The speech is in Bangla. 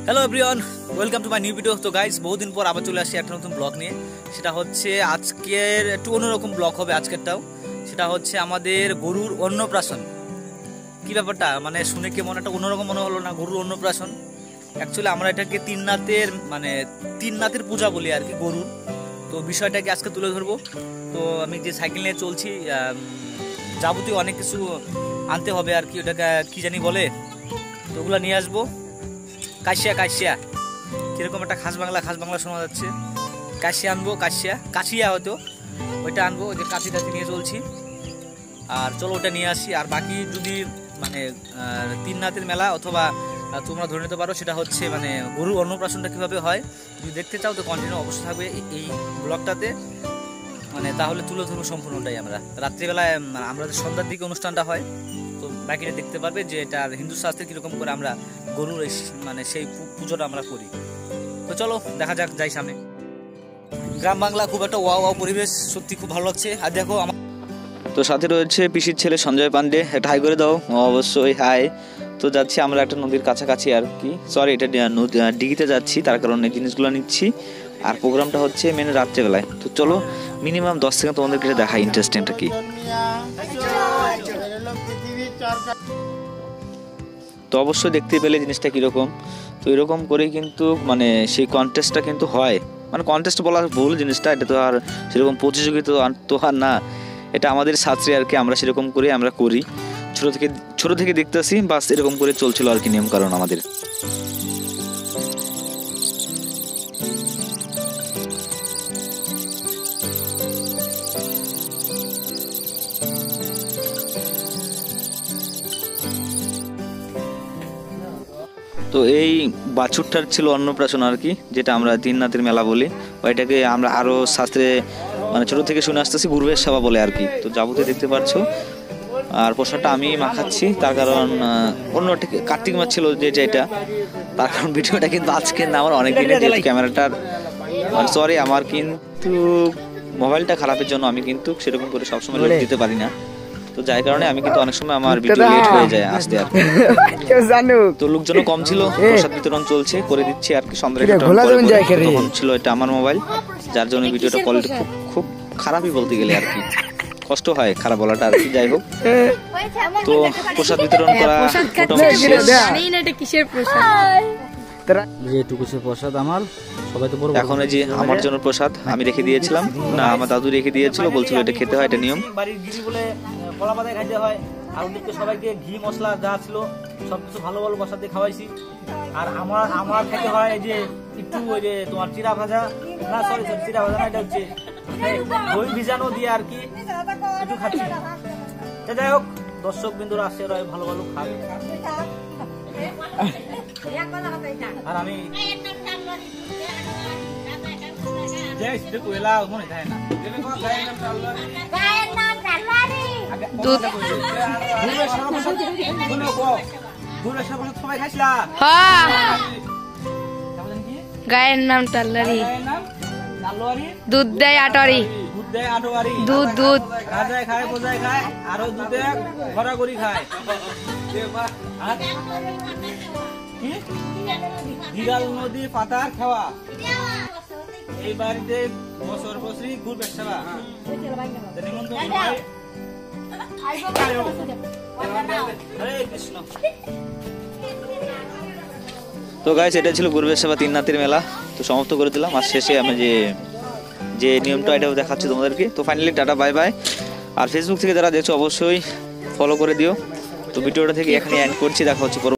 Hello everyone, welcome to my new video. তো গাইস, বহুদিন পর আবার চলে আসছি একটা নতুন ব্লগ নিয়ে। সেটা হচ্ছে আজকের একটু অন্যরকম ব্লগ হবে আজকেরটাও। সেটা হচ্ছে আমাদের গরুর অন্নপ্রাশন। কি ব্যাপারটা মানে শুনে কেমন একটা অন্যরকম মনে হলো না? গরুর অন্নপ্রাশন অ্যাকচুয়ালি আমরা এটাকে তিন নাতের পূজা বলি আর কি গরুর। তো বিষয়টাকে আজকে তুলে ধরবো। তো আমি যে সাইকেল নিয়ে চলছি, যাবতীয় অনেক কিছু আনতে হবে আর কি, ওটাকে কি জানি বলে, তো ওগুলো নিয়ে আসবো। কাশিয়া কিরকম একটা খাস বাংলা শোনা যাচ্ছে। কাশিয়া আনবো, কাশিয়া হয়তো ওইটা আনবো। ওই যে কাশি নিয়ে চলছি, আর চলো ওটা নিয়ে আসি। আর বাকি যদি মানে তিন নাতের মেলা অথবা তোমরা ধরে নিতে পারো সেটা হচ্ছে মানে গরুর অন্নপ্রাশনটা কীভাবে হয়, যদি দেখতে চাও তো কন্টিনিউ অবশ্যই থাকবে এই ব্লগটাতে। মানে তাহলে তুলে ধরবো সম্পূর্ণটাই। আমরা রাত্রিবেলায় আমাদের সন্ধ্যার দিকে অনুষ্ঠানটা হয়, তো বাকিটা দেখতে পারবে যে এটা হিন্দু শাস্ত্রে কীরকম করে আমরা গরুর মানে সেই পুজোটা আমরা করি। তো চলো দেখা যাক, যাই সামনে। গ্রাম বাংলা খুব একটা ওয়াও পরিবেশ, সত্যি খুব ভালো লাগছে। আর দেখো আমার তো সাথে রয়েছে পিসির ছেলে সঞ্জয় পান্ডে, একটা হাই করে দাও। অবশ্যই হাই। তো যাচ্ছি আমরা একটা নদীর কাছাকাছি আর কি, সরি এটা ডিগিতে যাচ্ছি, তার কারণে জিনিসগুলো নিচ্ছি। আর প্রোগ্রামটা হচ্ছে মেনে রাত্রেবেলায়। তো চলো মিনিমাম 10 সেকেন্ড তোমাদেরকে দেখা ইন্টারেস্টিংটা কি। তো অবশ্যই দেখতে পেলে জিনিসটা কীরকম। তো এরকম করেই কিন্তু মানে সেই কন্টেস্টটা কিন্তু হয়। মানে কন্টেস্ট বলা ভুল, জিনিসটা এটা তো আর সেরকম প্রতিযোগিতা তো আর না, এটা আমাদের শাস্ত্রে আর কি। আমরা সেরকম করে আমরা করি, ছোট থেকে দেখতেছি, বাস এরকম করে চলছিল আর কি নিয়ম কারণ আমাদের। তো এই বাছুরটার ছিল অন্নপ্রাশন আর কি, যেটা আমরা তিন নাতের মেলা বলি। ওইটাকে আমরা আরও শাস্ত্রে মানে ছোটো থেকে শুনে আসতেছি গুরুবের সেবা বলে আর কি। তো যাবতীয় দেখতে পাচ্ছ। আর প্রসাদটা আমি মাখাচ্ছি, তার কারণ অন্য কার্তিক মাস ছিল যেটা এটা, তার কারণ ভিডিওটা কিন্তু আজকে না, আমার অনেক দিনের যেহেতু ক্যামেরাটার সরি, আমার কিন্তু মোবাইলটা খারাপের জন্য আমি কিন্তু সেরকম করে সবসময় লোড দিতে পারি না। তো যার কারণে আমি কিন্তু অনেক সময় আমার ভিডিও লেট হয়ে যায় আসতে আর কি। তো লোকজনও কম ছিল, প্রসাদ বিতরণ চলছে, করে দিচ্ছি আর কি। সন্ধ্যা তখন ছিল এটা আমার মোবাইল, যার জন্য ভিডিওটা কোয়ালিটি খুব খারাপই বলতে গেলে আর কি, কষ্ট হয় খারাপ বলাটা আর কি। যাই হোক, তো প্রসাদ বিতরণ করা যেটুকু প্রসাদ আমার সবাই তো বড়। এখন এই যে আমার জন্য প্রসাদ আমি রেখে দিয়েছিলাম, না আমার দাদু রেখে দিয়েছিল, বলছিল এটা খেতে হয়, এটা নিয়ম। বাড়ির গিরি বলে কলা পাতায় খাইতে হয়। আর ওদেরকে সবাইকে ঘি মশলা যা ছিল সবকিছু ভালো ভালো প্রসাদ দিয়ে খাওয়াইছি। আর আমার খেতে হয় এই যে একটু ওই যে তোমার চিরা ভাজা, না সরি চিরা ভাজা না, এটা হচ্ছে দই ভিজানো দিয়ে আর কি একটু খাচ্ছি। যাই হোক, দর্শক বিন্দুরা আসছে, ওরা ভালো ভালো খাবে। আর আমি গায়ের নাম টাল্লারি, দুধ দেয় আটরি, দুধ রাজায় খায় বোঝায় খায়, আরো দুধে ঘোরাঘুরি খায়। বিড়াল নদী পাতার খাওয়া, এই বাড়িতে বছর বছরই ঘুরবে সেবা। তো গাইস, এটা ছিল গুরুবের সেবা তিন নাতির মেলা। তো সমাপ্ত করে দিলাম। আর শেষে আমি যে নিয়মটা এটাও দেখাচ্ছি তোমাদেরকে। তো ফাইনালি টাটা বাই বাই। আর ফেসবুক থেকে যারা দেখছো অবশ্যই ফলো করে দিও। তো ভিডিওটা থেকে এখানে এন্ড করছি, দেখা হচ্ছে।